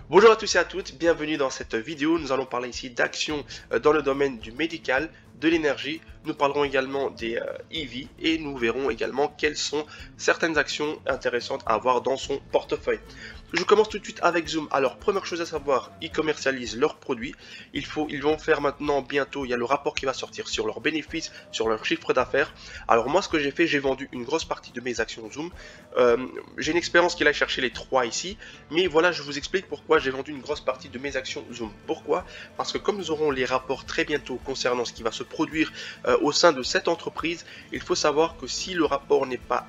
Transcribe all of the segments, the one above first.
Bonjour à tous et à toutes, bienvenue dans cette vidéo. Nous allons parler ici d'actions dans le domaine du médical, de l'énergie. Nous parlerons également des EV et nous verrons également quelles sont certaines actions intéressantes à avoir dans son portefeuille. Je commence tout de suite avec Zoom. Alors, première chose à savoir, ils commercialisent leurs produits. Ils vont faire maintenant bientôt, il y a le rapport qui va sortir sur leurs bénéfices, sur leur chiffre d'affaires. Alors moi, ce que j'ai fait, j'ai vendu une grosse partie de mes actions Zoom. J'ai une expérience qui aille chercher les 3 ici. Mais voilà, je vous explique pourquoi j'ai vendu une grosse partie de mes actions Zoom. Pourquoi? Parce que comme nous aurons les rapports très bientôt concernant ce qui va se produire au sein de cette entreprise, il faut savoir que si le rapport n'est pas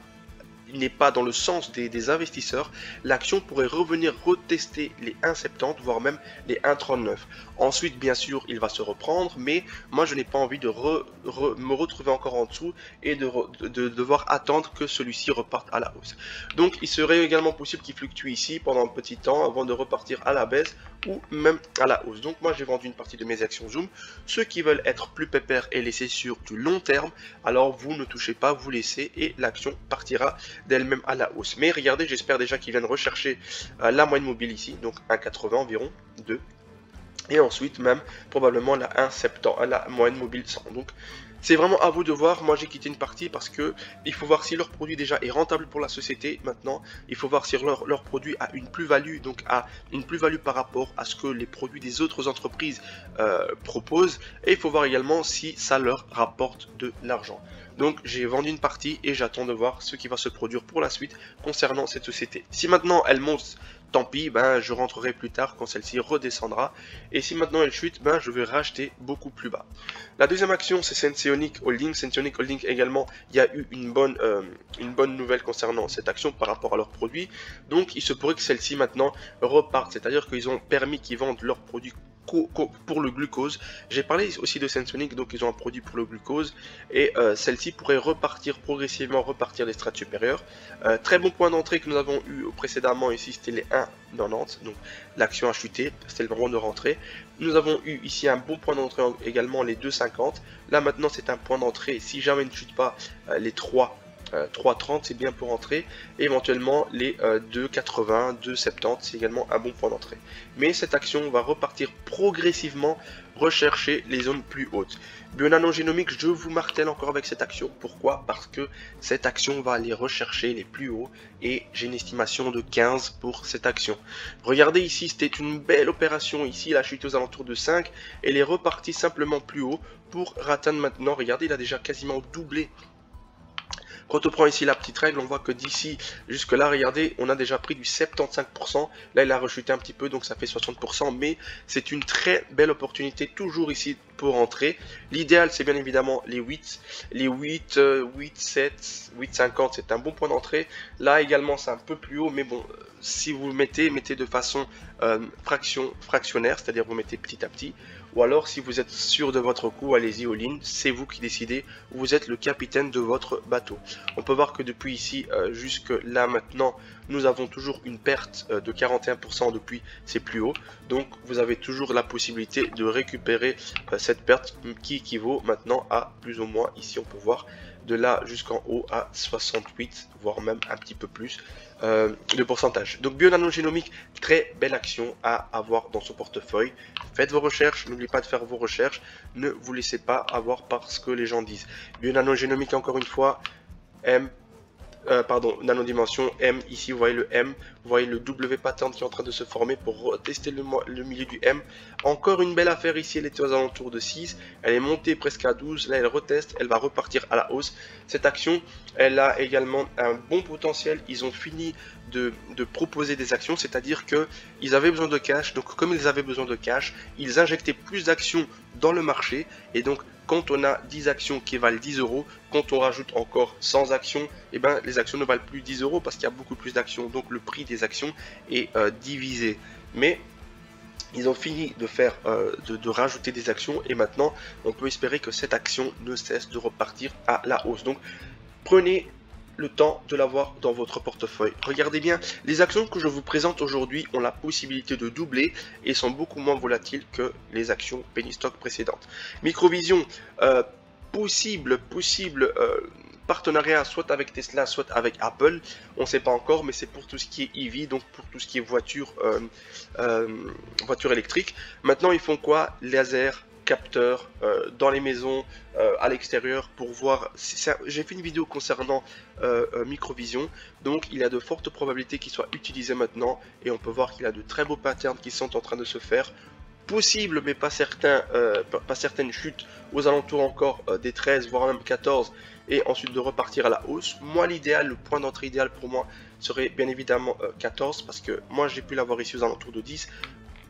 dans le sens des investisseurs, l'action pourrait revenir retester les 1,70 voire même les 1,39. Ensuite, bien sûr, il va se reprendre, mais moi je n'ai pas envie de me retrouver encore en dessous et de devoir attendre que celui-ci reparte à la hausse. Donc il serait également possible qu'il fluctue ici pendant un petit temps avant de repartir à la baisse ou même à la hausse. Donc moi j'ai vendu une partie de mes actions Zoom. Ceux qui veulent être plus pépères et laisser sur du long terme, alors vous ne touchez pas, vous laissez et l'action partira d'elle-même à la hausse. Mais regardez, j'espère déjà qu'ils viennent rechercher la moyenne mobile ici, donc 1,80 environ, 2. Et ensuite même probablement la 1,70, la moyenne mobile 100. Donc c'est vraiment à vous de voir. Moi j'ai quitté une partie parce que il faut voir si leur produit déjà est rentable pour la société. Maintenant il faut voir si leur produit a une plus-value, donc a une plus-value par rapport à ce que les produits des autres entreprises proposent. Et il faut voir également si ça leur rapporte de l'argent. Donc j'ai vendu une partie et j'attends de voir ce qui va se produire pour la suite concernant cette société. Si maintenant elle monte, tant pis, je rentrerai plus tard quand celle-ci redescendra. Et si maintenant elle chute, je vais racheter beaucoup plus bas. La deuxième action, c'est Senseonic Holding. Senseonic Holding également, il y a eu une bonne nouvelle concernant cette action par rapport à leurs produits. Donc il se pourrait que celle-ci maintenant reparte. C'est-à-dire qu'ils ont permis qu'ils vendent leurs produits pour le glucose. J'ai parlé aussi de Senseonic, donc ils ont un produit pour le glucose et celle-ci pourrait repartir progressivement, repartir des strates supérieures. Très bon point d'entrée que nous avons eu précédemment ici, c'était les 1,90, donc l'action a chuté, c'était le moment de rentrer. Nous avons eu ici un bon point d'entrée également, les 2,50. Là maintenant c'est un point d'entrée, si jamais il ne chute pas les 3,30 c'est bien pour entrer, et éventuellement les 2,80, 2,70 c'est également un bon point d'entrée. Mais cette action va repartir progressivement rechercher les zones plus hautes. Bionano Génomique, je vous martèle encore avec cette action. Pourquoi? Parce que cette action va aller rechercher les plus hauts et j'ai une estimation de 15 pour cette action. Regardez ici, c'était une belle opération ici, la chute aux alentours de 5, elle est repartie simplement plus haut pour atteindre maintenant, regardez, il a déjà quasiment doublé. Quand on prend ici la petite règle, on voit que d'ici jusque là, regardez, on a déjà pris du 75%. Là, il a rechuté un petit peu, donc ça fait 60%. Mais c'est une très belle opportunité, toujours ici pour entrer. L'idéal, c'est bien évidemment les 8. Les 8, 8, 7, 8,50, c'est un bon point d'entrée. Là également, c'est un peu plus haut, mais bon, si vous mettez de façon fractionnaire, c'est-à-dire vous mettez petit à petit. Ou alors, si vous êtes sûr de votre coup, allez-y all-in, c'est vous qui décidez, vous êtes le capitaine de votre bateau. On peut voir que depuis ici jusque là maintenant, nous avons toujours une perte de 41% depuis ces plus hauts. Donc, vous avez toujours la possibilité de récupérer cette perte qui équivaut maintenant à plus ou moins, ici on peut voir, de là jusqu'en haut à 68, voire même un petit peu plus de pourcentage. Donc Bionano Génomique, très belle action à avoir dans son portefeuille. Faites vos recherches, n'oubliez pas de faire vos recherches, ne vous laissez pas avoir par ce que les gens disent. Bionano Génomique, encore une fois, nanodimension M, ici vous voyez le M, vous voyez le W pattern qui est en train de se former pour tester le milieu du M. Encore une belle affaire ici, elle était aux alentours de 6, elle est montée presque à 12, là elle reteste, elle va repartir à la hausse. Cette action, elle a également un bon potentiel, ils ont fini de proposer des actions, c'est-à-dire qu'ils avaient besoin de cash, donc comme ils avaient besoin de cash, ils injectaient plus d'actions dans le marché, et donc quand on a 10 actions qui valent 10 euros, quand on rajoute encore 100 actions, et les actions ne valent plus 10 euros parce qu'il y a beaucoup plus d'actions. Donc le prix des actions est divisé. Mais ils ont fini de faire, de rajouter des actions et maintenant on peut espérer que cette action ne cesse de repartir à la hausse. Donc prenez le temps de l'avoir dans votre portefeuille. Regardez bien, les actions que je vous présente aujourd'hui ont la possibilité de doubler et sont beaucoup moins volatiles que les actions penny stock précédentes. Microvision, possible partenariat soit avec Tesla, soit avec Apple. On ne sait pas encore, mais c'est pour tout ce qui est EV, donc pour tout ce qui est voiture électrique. Maintenant, ils font quoi? Laser, capteurs dans les maisons, à l'extérieur, pour voir. J'ai fait une vidéo concernant Microvision, donc il y a de fortes probabilités qu'il soit utilisé maintenant, et on peut voir qu'il y a de très beaux patterns qui sont en train de se faire. Possible, mais pas certain, pas certaines chutes aux alentours encore des 13, voire même 14, et ensuite de repartir à la hausse. Moi, l'idéal, le point d'entrée idéal pour moi serait bien évidemment 14, parce que moi j'ai pu l'avoir ici aux alentours de 10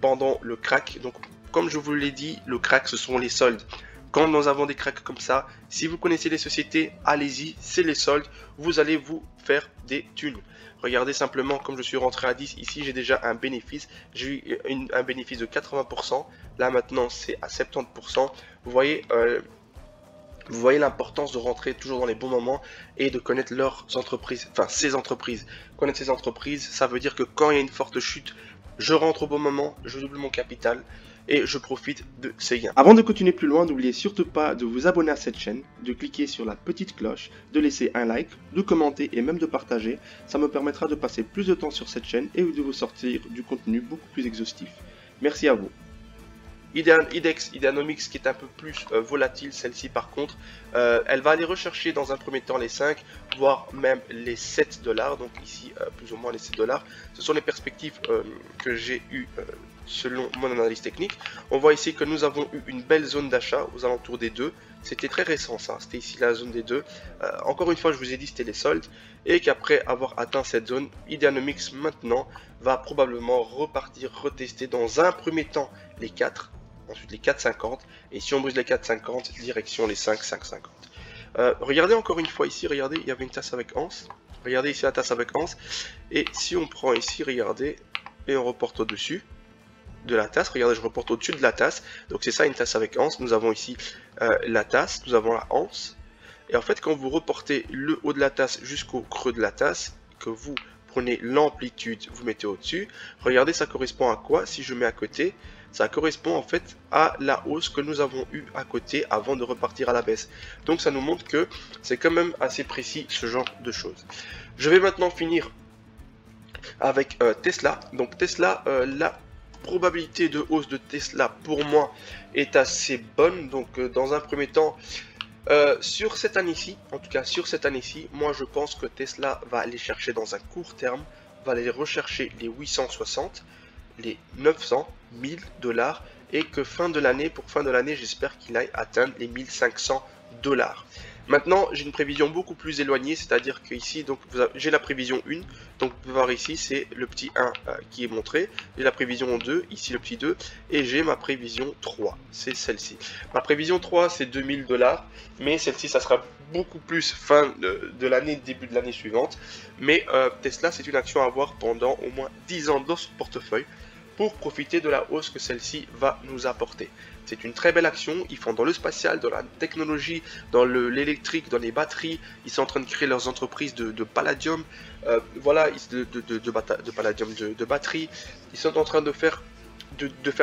pendant le crack. Donc comme je vous l'ai dit, le crack, ce sont les soldes. Quand nous avons des cracks comme ça, si vous connaissez les sociétés, allez-y, c'est les soldes, vous allez vous faire des thunes. Regardez simplement, comme je suis rentré à 10, ici j'ai déjà un bénéfice, j'ai eu un bénéfice de 80%, là maintenant c'est à 70%, vous voyez l'importance de rentrer toujours dans les bons moments et de connaître leurs entreprises, enfin ces entreprises. Connaître ces entreprises, ça veut dire que quand il y a une forte chute, je rentre au bon moment, je double mon capital et je profite de ces gains. Avant de continuer plus loin, n'oubliez surtout pas de vous abonner à cette chaîne, de cliquer sur la petite cloche, de laisser un like, de commenter et même de partager. Ça me permettra de passer plus de temps sur cette chaîne et de vous sortir du contenu beaucoup plus exhaustif. Merci à vous. Ideanomics qui est un peu plus volatile, celle-ci par contre, elle va aller rechercher dans un premier temps les 5, voire même les 7 $, donc ici plus ou moins les 7 $. Ce sont les perspectives que j'ai eues selon mon analyse technique. On voit ici que nous avons eu une belle zone d'achat aux alentours des 2, c'était très récent ça, c'était ici la zone des 2, encore une fois je vous ai dit c'était les soldes, et qu'après avoir atteint cette zone, Ideanomics maintenant va probablement repartir, retester dans un premier temps les 4, ensuite les 4,50, et si on brise les 4,50, direction les 5,50. Regardez encore une fois ici, regardez, il y avait une tasse avec anse, regardez ici la tasse avec anse, et si on prend ici, regardez, et on reporte au-dessus de la tasse, regardez, je reporte au-dessus de la tasse, donc c'est ça une tasse avec anse, nous avons ici la tasse, nous avons la anse, et en fait quand vous reportez le haut de la tasse jusqu'au creux de la tasse, que vous prenez l'amplitude, vous mettez au-dessus, regardez ça correspond à quoi? Si je mets à côté, ça correspond en fait à la hausse que nous avons eue à côté avant de repartir à la baisse. Donc ça nous montre que c'est quand même assez précis ce genre de choses. Je vais maintenant finir avec Tesla. Donc Tesla, la probabilité de hausse de Tesla pour moi est assez bonne. Donc dans un premier temps, sur cette année-ci, en tout cas sur cette année-ci, moi je pense que Tesla va aller chercher dans un court terme, va aller rechercher les 860, les 900, 1000 $, et que pour fin de l'année, j'espère qu'il aille atteindre les 1500 $. Maintenant, j'ai une prévision beaucoup plus éloignée, c'est-à-dire que ici, donc j'ai la prévision 1, donc vous pouvez voir ici, c'est le petit 1 qui est montré, j'ai la prévision 2, ici le petit 2, et j'ai ma prévision 3, c'est celle-ci. Ma prévision 3, c'est 2000 $, mais celle-ci, ça sera beaucoup plus fin de l'année, début de l'année suivante. Mais Tesla, c'est une action à avoir pendant au moins 10 ans dans son portefeuille, pour profiter de la hausse que celle-ci va nous apporter. C'est une très belle action, ils font dans le spatial, dans la technologie, dans l'électrique, dans les batteries, ils sont en train de créer leurs entreprises de palladium, voilà, de palladium de batterie, ils sont en train de faire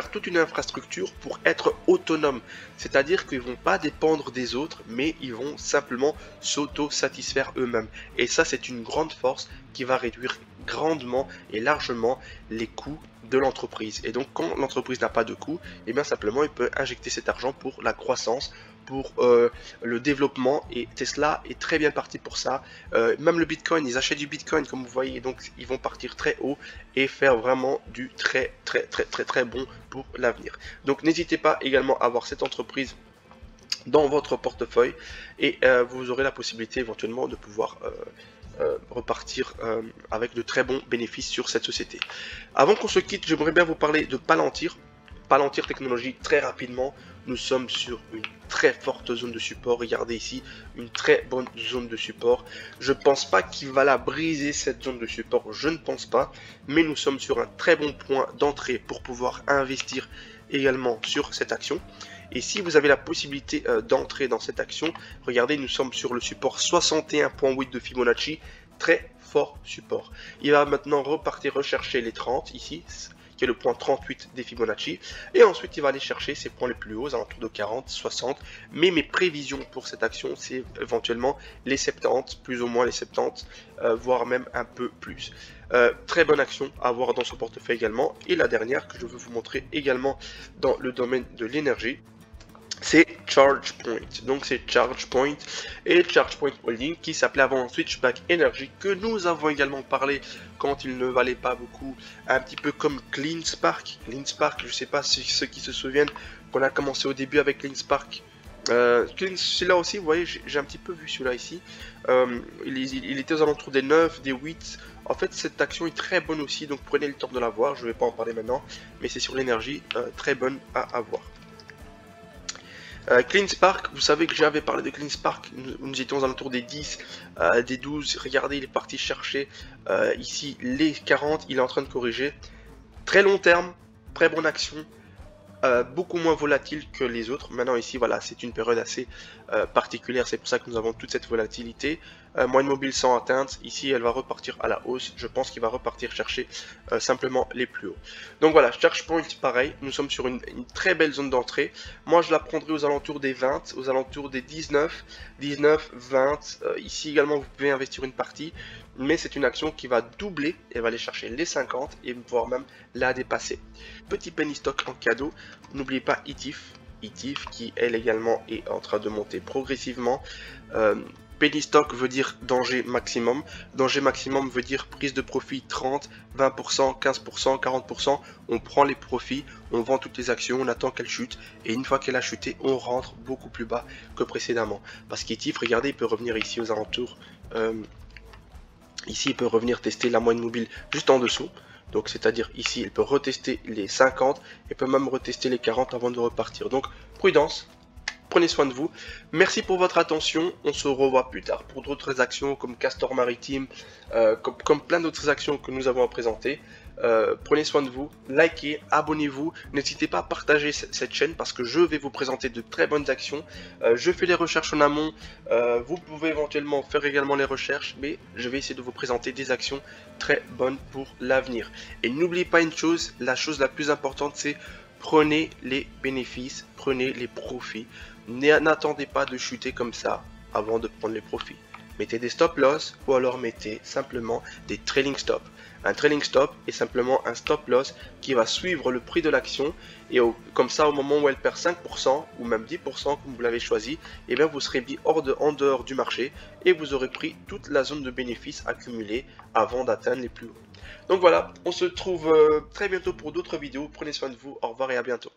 toute une infrastructure pour être autonomes, c'est-à-dire qu'ils ne vont pas dépendre des autres, mais ils vont simplement s'auto-satisfaire eux-mêmes. Et ça, c'est une grande force qui va réduire grandement et largement les coûts de l'entreprise. Et donc, quand l'entreprise n'a pas de coûts, et bien simplement, il peut injecter cet argent pour la croissance, pour le développement, et Tesla est très bien parti pour ça. Même le Bitcoin, ils achètent du Bitcoin comme vous voyez, donc ils vont partir très haut et faire vraiment du très bon pour l'avenir. Donc n'hésitez pas également à avoir cette entreprise dans votre portefeuille, et vous aurez la possibilité éventuellement de pouvoir repartir avec de très bons bénéfices sur cette société. Avant qu'on se quitte, j'aimerais bien vous parler de Palantir. Palantir Technologies, très rapidement, nous sommes sur une très forte zone de support. Regardez ici, une très bonne zone de support. Je ne pense pas qu'il va la briser cette zone de support, je ne pense pas, mais nous sommes sur un très bon point d'entrée pour pouvoir investir également sur cette action. Et si vous avez la possibilité d'entrer dans cette action, regardez, nous sommes sur le support 61.8 de Fibonacci, très fort support. Il va maintenant repartir rechercher les 30 ici. qui est le point 38 des Fibonacci. Et ensuite, il va aller chercher ses points les plus hauts, aux alentours de 40, 60. Mais mes prévisions pour cette action, c'est éventuellement les 70, plus ou moins les 70, voire même un peu plus. Très bonne action à avoir dans son portefeuille également. Et la dernière que je veux vous montrer également dans le domaine de l'énergie, c'est ChargePoint. Donc c'est ChargePoint et ChargePoint Holding qui s'appelait avant Switchback Energy, que nous avons également parlé quand il ne valait pas beaucoup, un petit peu comme CleanSpark. CleanSpark, je ne sais pas si ceux qui se souviennent qu'on a commencé au début avec CleanSpark. Celui-là aussi, vous voyez, j'ai un petit peu vu celui-là ici. Il était aux alentours des 9, des 8. En fait, cette action est très bonne aussi, donc prenez le temps de la voir. Je ne vais pas en parler maintenant, mais c'est sur l'énergie, très bonne à avoir. CleanSpark, vous savez que j'avais parlé de CleanSpark, nous étions aux alentours des 10, des 12, regardez il est parti chercher ici les 40, il est en train de corriger, très long terme, très bonne action, beaucoup moins volatile que les autres. Maintenant ici voilà, c'est une période assez particulière, c'est pour ça que nous avons toute cette volatilité. Moyenne mobile sans atteinte, ici elle va repartir à la hausse, je pense qu'il va repartir chercher simplement les plus hauts. Donc voilà, ChargePoint pareil, nous sommes sur une très belle zone d'entrée. Moi je la prendrai aux alentours des 20, aux alentours des 19, 20, ici également vous pouvez investir une partie, mais c'est une action qui va doubler, elle va aller chercher les 50 et voire même la dépasser. Petit penny stock en cadeau, n'oubliez pas ETIF qui elle également est en train de monter progressivement. Penny stock veut dire danger maximum. Danger maximum veut dire prise de profit 30, 20%, 15%, 40%. On prend les profits, on vend toutes les actions, on attend qu'elle chute. Et une fois qu'elle a chuté, on rentre beaucoup plus bas que précédemment. Parce qu'ETIF, regardez, il peut revenir ici aux alentours. Ici, il peut revenir tester la moyenne mobile juste en dessous. Donc, c'est-à-dire ici, il peut retester les 50 et peut même retester les 40 avant de repartir. Donc, prudence. Prenez soin de vous. Merci pour votre attention. On se revoit plus tard pour d'autres actions comme Castor Maritime, comme plein d'autres actions que nous avons à présenter. Prenez soin de vous, likez, abonnez-vous. N'hésitez pas à partager cette chaîne parce que je vais vous présenter de très bonnes actions. Je fais les recherches en amont. Vous pouvez éventuellement faire également les recherches, mais je vais essayer de vous présenter des actions très bonnes pour l'avenir. Et n'oubliez pas une chose, la chose la plus importante, c'est prenez les bénéfices, prenez les profits. N'attendez pas de chuter comme ça avant de prendre les profits. Mettez des stop loss ou alors mettez simplement des trailing stop. Un trailing stop est simplement un stop loss qui va suivre le prix de l'action et comme ça au moment où elle perd 5% ou même 10% comme vous l'avez choisi, et bien vous serez mis en dehors du marché et vous aurez pris toute la zone de bénéfices accumulée avant d'atteindre les plus hauts. Donc voilà, on se retrouve très bientôt pour d'autres vidéos. Prenez soin de vous, au revoir et à bientôt.